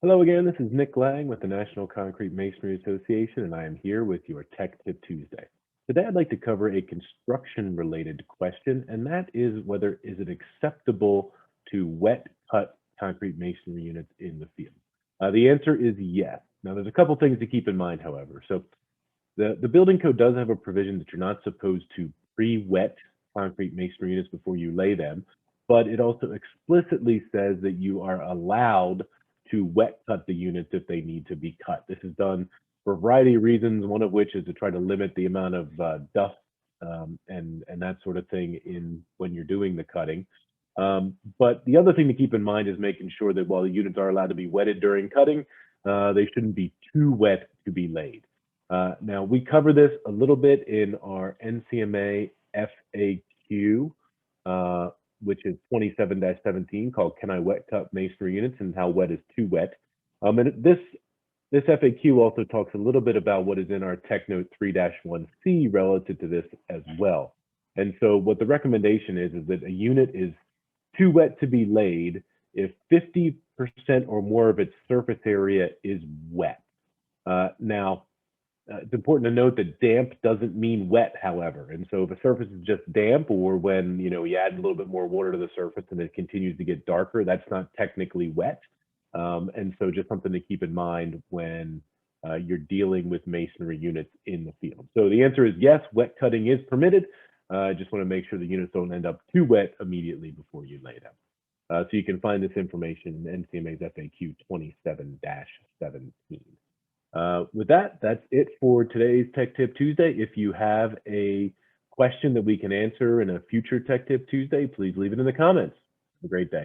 Hello again, this is Nick Lang with the National Concrete Masonry Association, and I am here with your Tech Tip Tuesday. Today I'd like to cover a construction-related question, and that is whether is it acceptable to wet cut concrete masonry units in the field? The answer is yes. Now there's a couple things to keep in mind, however. So the building code does have a provision that you're not supposed to pre-wet concrete masonry units before you lay them, but it also explicitly says that you are allowed to wet cut the units if they need to be cut. This is done for a variety of reasons, one of which is to try to limit the amount of dust and that sort of thing when you're doing the cutting. But the other thing to keep in mind is making sure that while the units are allowed to be wetted during cutting, they shouldn't be too wet to be laid. Now, we cover this a little bit in our NCMA FAQ, which is 27-17, called Can I Wet Cut Masonry Units and How Wet is Too Wet? And this FAQ also talks a little bit about what is in our Tech Note 3-1C relative to this as well. And so what the recommendation is that a unit is too wet to be laid if 50% or more of its surface area is wet. Now, it's important to note that damp doesn't mean wet, however. And so if a surface is just damp, or when you add a little bit more water to the surface and it continues to get darker, that's not technically wet. And so just something to keep in mind when you're dealing with masonry units in the field. So the answer is yes, wet cutting is permitted. Just want to make sure the units don't end up too wet immediately before you lay them. So you can find this information in NCMA's FAQ 27-17. With that, that's it for today's Tech Tip Tuesday. If you have a question that we can answer in a future Tech Tip Tuesday, please leave it in the comments. Have a great day.